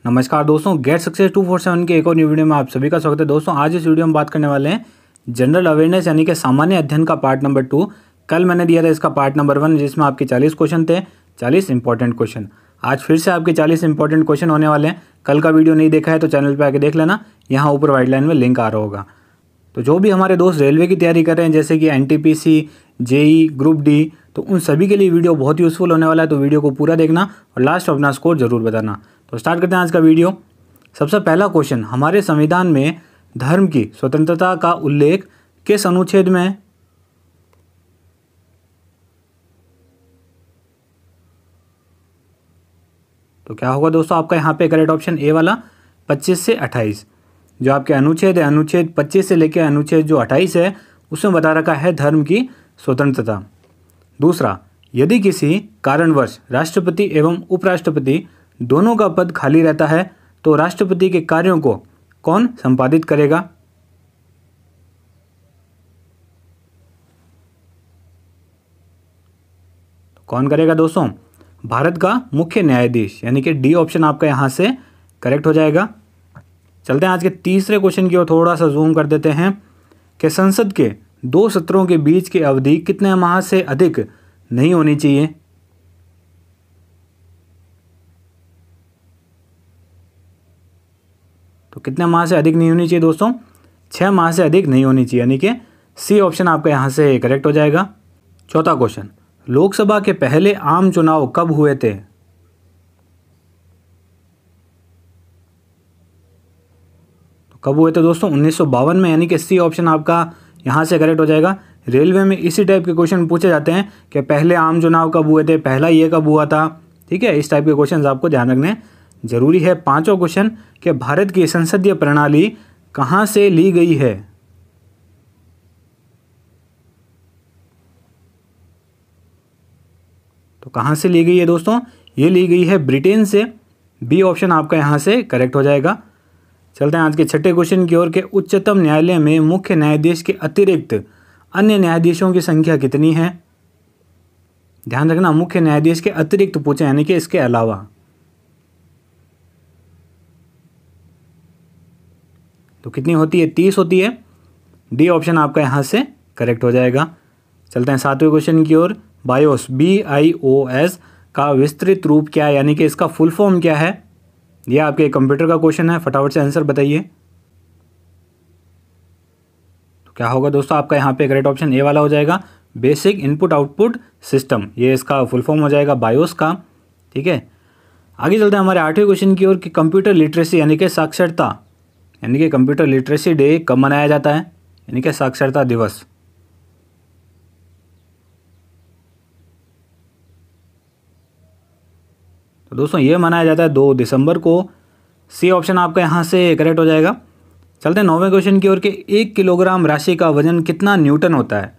नमस्कार दोस्तों, get success 247 के एक और न्यू वीडियो में आप सभी का स्वागत है। दोस्तों आज इस वीडियो में बात करने वाले हैं जनरल अवेयरनेस यानी कि सामान्य अध्ययन का पार्ट नंबर 2। कल मैंने दिया था इसका पार्ट नंबर 1 जिसमें आपके 40 क्वेश्चन थे, 40 इंपॉर्टेंट क्वेश्चन। आज फिर से आपके 40 इंपॉर्टेंट क्वेश्चन होने वाले हैं। कल का वीडियो नहीं देखा है तो चैनल पर आके देख लेना, यहाँ ऊपर वाइट लाइन में लिंक आ रहा होगा। तो जो भी हमारे दोस्त रेलवे की तैयारी कर रहे हैं जैसे कि NTPC, JEE, ग्रुप डी, तो उन सभी के लिए वीडियो बहुत यूज़फुल होने वाला है। तो वीडियो को पूरा देखना और लास्ट अपना स्कोर जरूर बताना। तो स्टार्ट करते हैं आज का वीडियो। सबसे पहला क्वेश्चन, हमारे संविधान में धर्म की स्वतंत्रता का उल्लेख किस अनुच्छेद में है? तो क्या होगा दोस्तों आपका यहाँ पे करेक्ट ऑप्शन ए वाला 25 से 28। जो आपके अनुच्छेद है, अनुच्छेद 25 से लेकर अनुच्छेद जो 28 है उसमें बता रखा है धर्म की स्वतंत्रता। दूसरा, यदि किसी कारणवश राष्ट्रपति एवं उपराष्ट्रपति दोनों का पद खाली रहता है तो राष्ट्रपति के कार्यों को कौन संपादित करेगा? तो कौन करेगा दोस्तों? भारत का मुख्य न्यायाधीश, यानी कि डी ऑप्शन आपका यहां से करेक्ट हो जाएगा। चलते हैं आज के तीसरे क्वेश्चन की ओर, थोड़ा सा जूम कर देते हैं कि संसद के 2 सत्रों के बीच की अवधि कितने माह से अधिक नहीं होनी चाहिए? तो कितने माह से अधिक नहीं होनी चाहिए दोस्तों? 6 माह से अधिक नहीं होनी चाहिए, यानी कि सी ऑप्शन आपका यहाँ से करेक्ट हो जाएगा। चौथा क्वेश्चन, लोकसभा के पहले आम चुनाव कब हुए थे? तो कब हुए थे दोस्तों? 1952 में, यानी कि सी ऑप्शन आपका यहाँ से करेक्ट हो जाएगा। रेलवे में इसी टाइप के क्वेश्चन पूछे जाते हैं कि पहले आम चुनाव कब हुए थे, पहला ये कब हुआ था। ठीक है, इस टाइप के क्वेश्चन आपको ध्यान रखने जरूरी है। पांचवा क्वेश्चन कि भारत की संसदीय प्रणाली कहां से ली गई है? तो कहां से ली गई है दोस्तों? ये ली गई है ब्रिटेन से। बी ऑप्शन आपका यहां से करेक्ट हो जाएगा। चलते हैं आज के छठे क्वेश्चन की ओर के उच्चतम न्यायालय में मुख्य न्यायाधीश के अतिरिक्त अन्य न्यायाधीशों की संख्या कितनी है? ध्यान रखना, मुख्य न्यायाधीश के अतिरिक्त पूछे, यानी कि इसके अलावा। तो कितनी होती है? 30 होती है। डी ऑप्शन आपका यहाँ से करेक्ट हो जाएगा। चलते हैं सातवें क्वेश्चन की ओर। बायोस, BIOS का विस्तृत रूप क्या है, यानी कि इसका फुल फॉर्म क्या है? यह आपके कंप्यूटर का क्वेश्चन है, फटाफट से आंसर बताइए। तो क्या होगा दोस्तों आपका यहाँ पे करेक्ट ऑप्शन ए वाला हो जाएगा, बेसिक इनपुट आउटपुट सिस्टम। ये इसका फुल फॉर्म हो जाएगा बायोस का। ठीक है, आगे चलते हैं हमारे 8वें क्वेश्चन की ओर कि कंप्यूटर लिटरेसी यानी कि साक्षरता, यानी कि कंप्यूटर लिटरेसी डे कब मनाया जाता है, यानी कि साक्षरता दिवस? तो दोस्तों ये मनाया जाता है 2 दिसंबर को। सी ऑप्शन आपका यहाँ से करेक्ट हो जाएगा। चलते हैं 9वें क्वेश्चन की ओर कि 1 किलोग्राम राशि का वजन कितना न्यूटन होता है?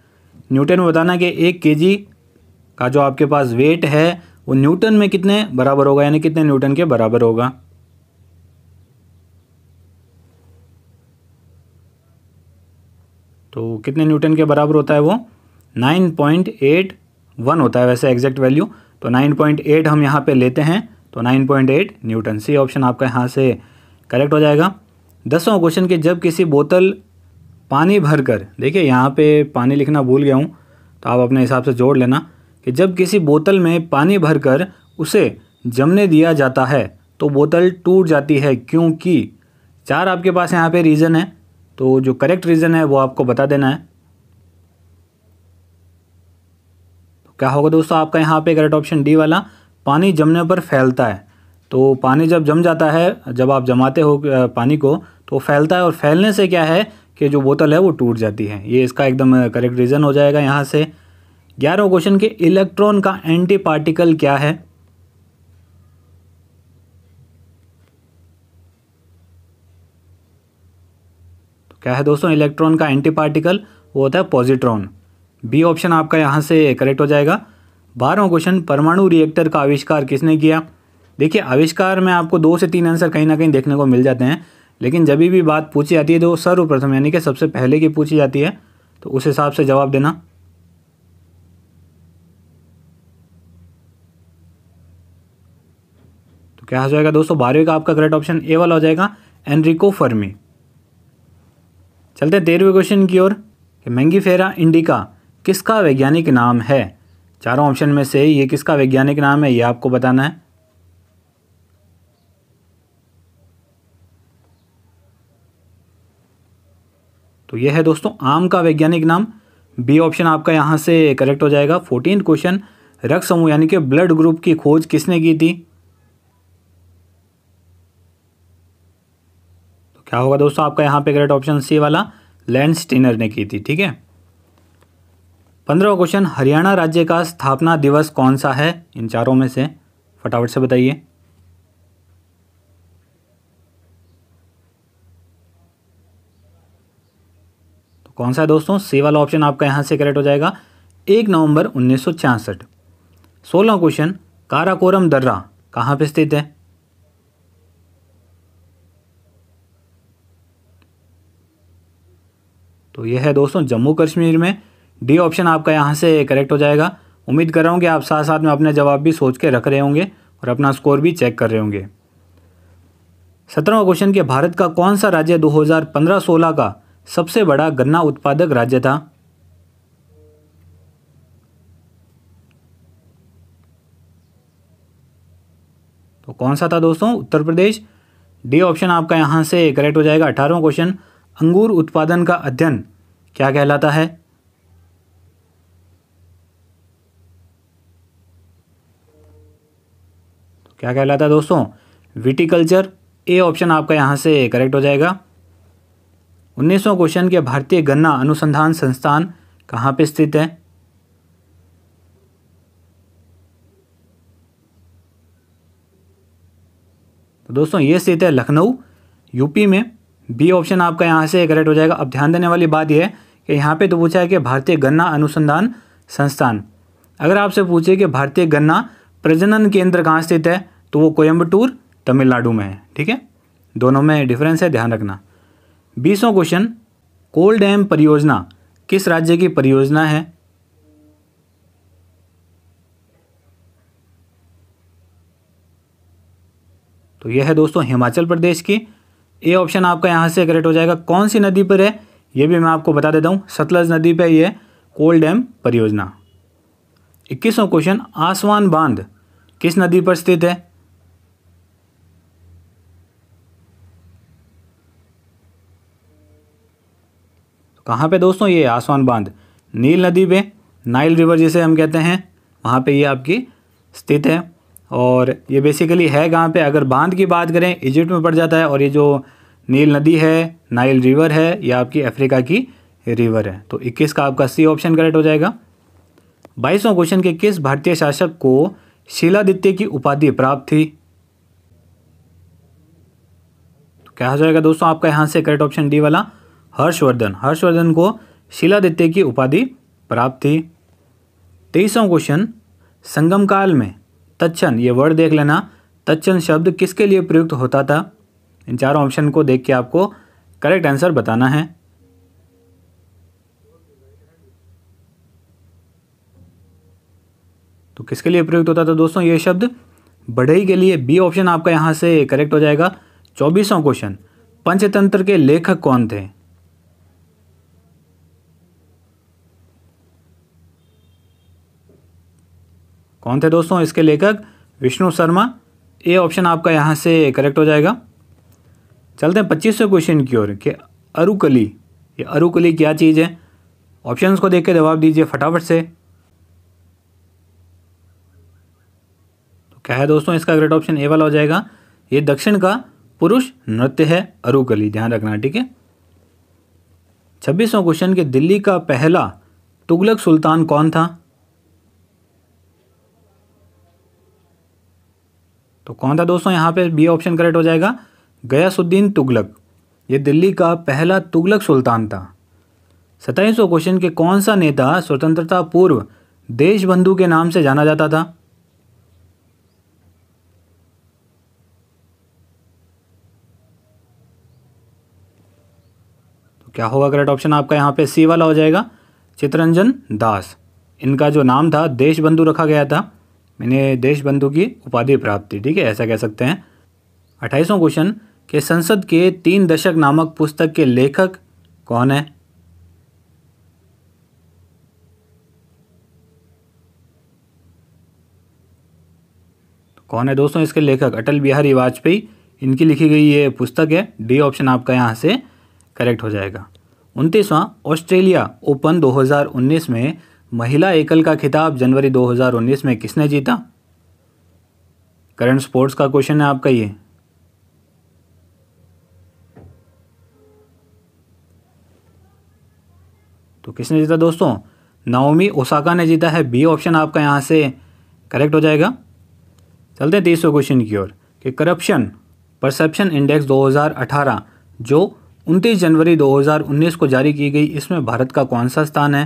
न्यूटन में बताना कि 1 kg का जो आपके पास वेट है वो न्यूटन में कितने बराबर होगा, यानी कितने न्यूटन के बराबर होगा? तो कितने न्यूटन के बराबर होता है वो? 9.81 होता है वैसे एग्जैक्ट वैल्यू। तो 9.8 हम यहाँ पे लेते हैं, तो 9.8 न्यूटन। सी ऑप्शन आपका यहाँ से करेक्ट हो जाएगा। 10वां क्वेश्चन कि जब किसी बोतल पानी भरकर, देखिए यहाँ पे पानी लिखना भूल गया हूँ तो आप अपने हिसाब से जोड़ लेना, कि जब किसी बोतल में पानी भरकर उसे जमने दिया जाता है तो बोतल टूट जाती है, क्योंकि 4 आपके पास यहाँ पे रीज़न है। तो जो करेक्ट रीज़न है वो आपको बता देना है। तो क्या होगा दोस्तों आपका यहाँ पे करेक्ट ऑप्शन डी वाला, पानी जमने पर फैलता है। तो पानी जब जम जाता है, जब आप जमाते हो पानी को तो फैलता है, और फैलने से क्या है कि जो बोतल है वो टूट जाती है। ये इसका एकदम करेक्ट रीज़न हो जाएगा यहाँ से। 11वां क्वेश्चन के इलेक्ट्रॉन का एंटी पार्टिकल क्या है? क्या है दोस्तों इलेक्ट्रॉन का एंटी पार्टिकल? वो होता है पॉजिट्रॉन। बी ऑप्शन आपका यहाँ से करेक्ट हो जाएगा। 12वां क्वेश्चन, परमाणु रिएक्टर का आविष्कार किसने किया? देखिए आविष्कार में आपको 2 से 3 आंसर कहीं ना कहीं देखने को मिल जाते हैं, लेकिन जब भी बात पूछी जाती है तो सर्वप्रथम यानी कि सबसे पहले की पूछी जाती है, तो उस हिसाब से जवाब देना। क्या हो जाएगा दोस्तों 12वीं का आपका करेक्ट ऑप्शन ए वाला हो जाएगा, एनरिको फर्मी। चलते हैं 13वें क्वेश्चन की ओर कि मैंगीफेरा इंडिका किसका वैज्ञानिक नाम है। चारों ऑप्शन में से ये किसका वैज्ञानिक नाम है, ये आपको बताना है। तो यह है दोस्तों आम का वैज्ञानिक नाम, बी ऑप्शन आपका यहाँ से करेक्ट हो जाएगा। 14 क्वेश्चन, रक्त समूह यानी कि ब्लड ग्रुप की खोज किसने की थी। तो क्या होगा दोस्तों आपका यहाँ पे करेक्ट ऑप्शन सी वाला, लैंडस्टीनर ने की थी। ठीक है। 15वां क्वेश्चन, हरियाणा राज्य का स्थापना दिवस कौन सा है। इन चारों में से फटाफट से बताइए। तो कौन सा है दोस्तों, सी वाला ऑप्शन आपका यहाँ से करेक्ट हो जाएगा, 1 नवंबर 1966। 16वां क्वेश्चन, काराकोरम दर्रा कहाँ पे स्थित है। तो यह है दोस्तों जम्मू कश्मीर में, डी ऑप्शन आपका यहाँ से करेक्ट हो जाएगा। उम्मीद कर रहा हूँ कि आप साथ साथ में अपने जवाब भी सोच के रख रहे होंगे और अपना स्कोर भी चेक कर रहे होंगे। 17वां क्वेश्चन कि भारत का कौन सा राज्य 2015-16 का सबसे बड़ा गन्ना उत्पादक राज्य था। तो कौन सा था दोस्तों, उत्तर प्रदेश, डी ऑप्शन आपका यहाँ से करेक्ट हो जाएगा। 18वां क्वेश्चन, अंगूर उत्पादन का अध्ययन क्या कहलाता है। तो क्या कहलाता है दोस्तों, विटिकल्चर, ए ऑप्शन आपका यहाँ से करेक्ट हो जाएगा। 19वां क्वेश्चन के भारतीय गन्ना अनुसंधान संस्थान कहाँ पे स्थित है। तो दोस्तों ये स्थित है लखनऊ, यूपी में, बी ऑप्शन आपका यहाँ से करेक्ट हो जाएगा। अब ध्यान देने वाली बात यह है कि यहाँ पे तो पूछा है कि भारतीय गन्ना अनुसंधान संस्थान, अगर आपसे पूछे कि भारतीय गन्ना प्रजनन केंद्र कहाँ स्थित है तो वो कोयम्बटूर तमिलनाडु में है। ठीक है, दोनों में डिफरेंस है, ध्यान रखना। 20वां क्वेश्चन, कोल डैम परियोजना किस राज्य की परियोजना है। तो यह है दोस्तों हिमाचल प्रदेश की, ए ऑप्शन आपका यहाँ से करेक्ट हो जाएगा। कौन सी नदी पर है ये भी मैं आपको बता देता हूँ, सतलज नदी पर ये कोल डैम परियोजना। 21वां क्वेश्चन, आसवान बांध किस नदी पर स्थित है। तो कहाँ पे दोस्तों ये आसवान बांध, नील नदी पे, नाइल रिवर जिसे हम कहते हैं, वहाँ पे ये आपकी स्थित है। और ये बेसिकली है कहाँ पे, अगर बांध की बात करें इजिप्ट में पड़ जाता है, और ये जो नील नदी है, नाइल रिवर है, ये आपकी अफ्रीका की रिवर है। तो 21 का आपका सी ऑप्शन करेक्ट हो जाएगा। 22वां क्वेश्चन के किस भारतीय शासक को शीलादित्य की उपाधि प्राप्त थी। तो क्या हो जाएगा दोस्तों आपका यहाँ से करेक्ट ऑप्शन डी वाला, हर्षवर्धन। हर्षवर्धन को शीलादित्य की उपाधि प्राप्त थी। 23वां क्वेश्चन, संगम काल में तत्क्षण, ये वर्ड देख लेना, तत्क्षण शब्द किसके लिए प्रयुक्त होता था। इन चारों ऑप्शन को देख के आपको करेक्ट आंसर बताना है। तो किसके लिए प्रयुक्त होता था दोस्तों ये शब्द, बढ़ई के लिए, बी ऑप्शन आपका यहाँ से करेक्ट हो जाएगा। 24वां क्वेश्चन, पंचतंत्र के लेखक कौन थे। कौन थे दोस्तों इसके लेखक, विष्णु शर्मा, ए ऑप्शन आपका यहाँ से करेक्ट हो जाएगा। चलते हैं 25वें क्वेश्चन की ओर कि अरुकली, ये अरुकली क्या चीज़ है। ऑप्शंस को देख के जवाब दीजिए फटाफट से। तो क्या है दोस्तों इसका करेक्ट ऑप्शन ए वाला हो जाएगा, ये दक्षिण का पुरुष नृत्य है अरुकली, ध्यान रखना। ठीक है। 26वां क्वेश्चन कि दिल्ली का पहला तुगलक सुल्तान कौन था। तो कौन था दोस्तों, यहाँ पे बी ऑप्शन करेक्ट हो जाएगा, गयासुद्दीन तुगलक, ये दिल्ली का पहला तुगलक सुल्तान था। 27वां क्वेश्चन कि कौन सा नेता स्वतंत्रता पूर्व देशबंधु के नाम से जाना जाता था। तो क्या होगा करेक्ट ऑप्शन आपका यहाँ पे सी वाला हो जाएगा, चित्तरंजन दास। इनका जो नाम था देशबंधु रखा गया था, मैंने देशबंधु की उपाधि प्राप्त थी, ठीक है, ऐसा कह सकते हैं। 28वां क्वेश्चन कि संसद के 3 दशक नामक पुस्तक के लेखक कौन है? तो कौन है दोस्तों इसके लेखक? अटल बिहारी वाजपेयी, इनकी लिखी गई ये पुस्तक है। डी ऑप्शन आपका यहाँ से करेक्ट हो जाएगा। 29वां ऑस्ट्रेलिया ओपन 2019 में महिला एकल का खिताब जनवरी 2019 में किसने जीता? करंट स्पोर्ट्स का क्वेश्चन है आपका ये। तो किसने जीता दोस्तों? नाओमी ओसाका ने जीता है। बी ऑप्शन आपका यहाँ से करेक्ट हो जाएगा। चलते हैं 30वें क्वेश्चन की ओर कि करप्शन परसेप्शन इंडेक्स 2018 जो 29 जनवरी 2019 को जारी की गई, इसमें भारत का कौन सा स्थान है?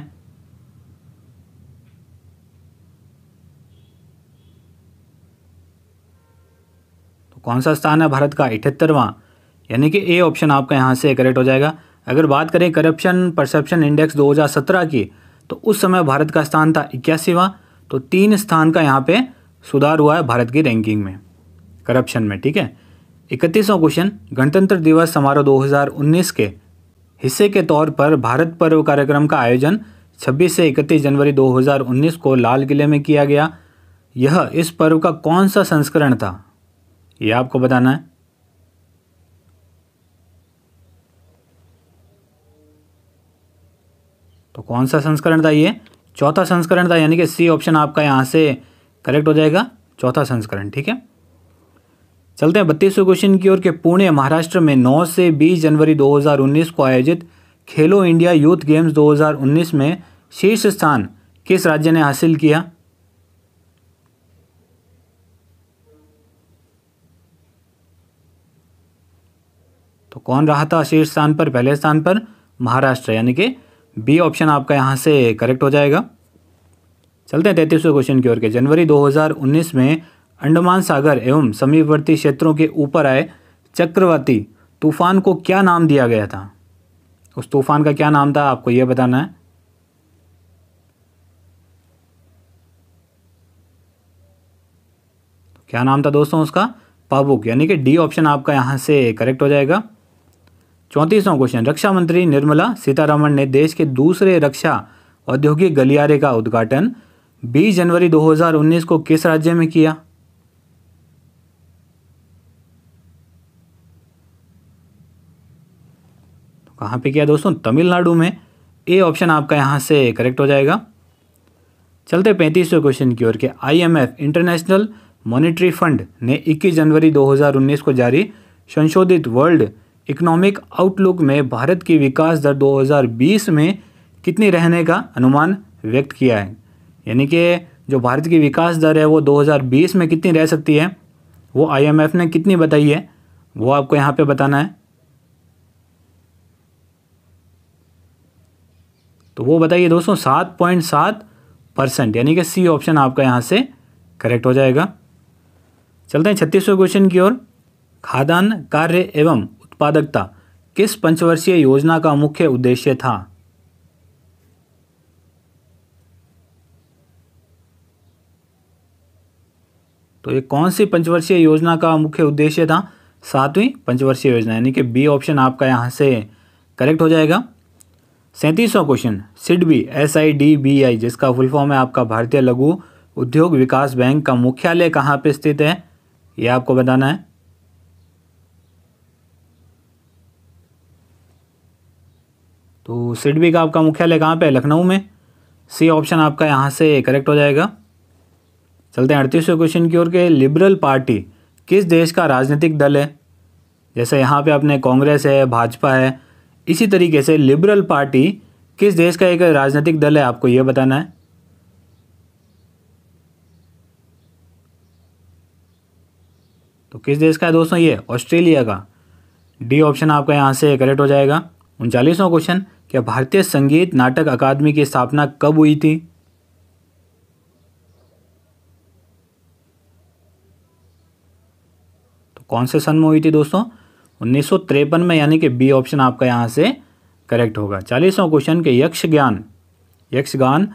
तो कौन सा स्थान है भारत का? 78वां, यानी कि ए ऑप्शन आपका यहाँ से करेक्ट हो जाएगा। अगर बात करें करप्शन परसेप्शन इंडेक्स 2017 की, तो उस समय भारत का स्थान था 81वां। तो 3 स्थान का यहाँ पे सुधार हुआ है भारत की रैंकिंग में करप्शन में, ठीक है। 31वां क्वेश्चन गणतंत्र दिवस समारोह 2019 के हिस्से के तौर पर भारत पर्व कार्यक्रम का आयोजन 26 से 31 जनवरी 2019 को लाल किले में किया गया। यह इस पर्व का कौन सा संस्करण था? यह आपको बताना है। तो कौन सा संस्करण था ये? चौथा संस्करण था, यानी कि सी ऑप्शन आपका यहाँ से करेक्ट हो जाएगा, चौथा संस्करण, ठीक है। चलते हैं 32वें क्वेश्चन की ओर के पुणे महाराष्ट्र में 9 से 20 जनवरी 2019 को आयोजित खेलो इंडिया यूथ गेम्स 2019 में शीर्ष स्थान किस राज्य ने हासिल किया? तो कौन रहा था शीर्ष स्थान पर? पहले स्थान पर महाराष्ट्र, यानी कि बी ऑप्शन आपका यहाँ से करेक्ट हो जाएगा। चलते हैं 33वें क्वेश्चन की ओर के जनवरी 2019 में अंडमान सागर एवं समीपवर्ती क्षेत्रों के ऊपर आए चक्रवाती तूफान को क्या नाम दिया गया था? उस तूफान का क्या नाम था, आपको यह बताना है। तो क्या नाम था दोस्तों उसका? पाबुक, यानी कि डी ऑप्शन आपका यहाँ से करेक्ट हो जाएगा। 34वां क्वेश्चन रक्षा मंत्री निर्मला सीतारमण ने देश के दूसरे रक्षा औद्योगिक गलियारे का उद्घाटन 20 जनवरी 2019 को किस राज्य में किया? तो कहाँ पे किया दोस्तों? तमिलनाडु में। ए ऑप्शन आपका यहाँ से करेक्ट हो जाएगा। चलते 35वें क्वेश्चन की ओर के IMF इंटरनेशनल मॉनेटरी फंड ने 21 जनवरी 2019 को जारी संशोधित वर्ल्ड इकोनॉमिक आउटलुक में भारत की विकास दर 2020 में कितनी रहने का अनुमान व्यक्त किया है? यानी कि जो भारत की विकास दर है वो 2020 में कितनी रह सकती है, वो IMF ने कितनी बताई है, वो आपको यहाँ पे बताना है। तो वो बताइए दोस्तों 7.7%, यानी कि सी ऑप्शन आपका यहाँ से करेक्ट हो जाएगा। चलते हैं 36वें क्वेश्चन की ओर। खाद्यान्न कार्य एवं उत्पादकता किस पंचवर्षीय योजना का मुख्य उद्देश्य था? तो ये कौन सी पंचवर्षीय योजना का मुख्य उद्देश्य था? 7वीं पंचवर्षीय योजना, यानी कि बी ऑप्शन आपका यहाँ से करेक्ट हो जाएगा। 37वां क्वेश्चन सिडबी SIDBI जिसका फुल फॉर्म है आपका भारतीय लघु उद्योग विकास बैंक का मुख्यालय कहाँ पे स्थित है, ये आपको बताना है। तो सिडबी का आपका मुख्यालय कहाँ पे है? लखनऊ में। सी ऑप्शन आपका यहाँ से करेक्ट हो जाएगा। चलते हैं 38वें क्वेश्चन की ओर के लिबरल पार्टी किस देश का राजनीतिक दल है? जैसे यहाँ पे अपने कांग्रेस है, भाजपा है, इसी तरीके से लिबरल पार्टी किस देश का एक राजनीतिक दल है, आपको ये बताना है। तो किस देश का है दोस्तों ये? ऑस्ट्रेलिया का। डी ऑप्शन आपका यहाँ से करेक्ट हो जाएगा। 39वां क्वेश्चन क्या भारतीय संगीत नाटक अकादमी की स्थापना कब हुई थी? तो कौन से सन में हुई थी दोस्तों? 1953 में, यानी कि बी ऑप्शन आपका यहाँ से करेक्ट होगा। 40वां क्वेश्चन के यक्षगान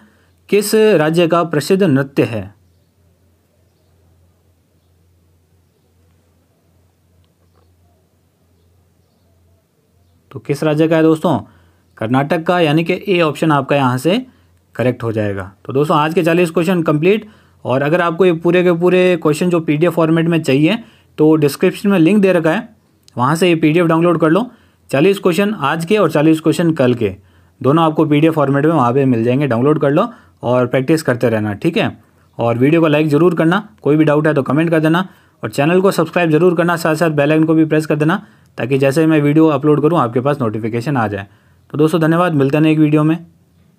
किस राज्य का प्रसिद्ध नृत्य है? तो किस राज्य का है दोस्तों? कर्नाटक का, यानी कि ए ऑप्शन आपका यहाँ से करेक्ट हो जाएगा। तो दोस्तों आज के 40 क्वेश्चन कंप्लीट। और अगर आपको ये पूरे के पूरे क्वेश्चन जो PDF फॉर्मेट में चाहिए तो डिस्क्रिप्शन में लिंक दे रखा है, वहाँ से ये PDF डाउनलोड कर लो। 40 क्वेश्चन आज के और 40 क्वेश्चन कल के, दोनों आपको PDF फॉर्मेट में वहाँ पे मिल जाएंगे। डाउनलोड कर लो और प्रैक्टिस करते रहना, ठीक है। और वीडियो को लाइक ज़रूर करना, कोई भी डाउट है तो कमेंट कर देना और चैनल को सब्सक्राइब जरूर करना, साथ साथ बेल आइकन को भी प्रेस कर देना ताकि जैसे मैं वीडियो अपलोड करूँ आपके पास नोटिफिकेशन आ जाए। तो दोस्तों धन्यवाद, मिलते हैं एक वीडियो में।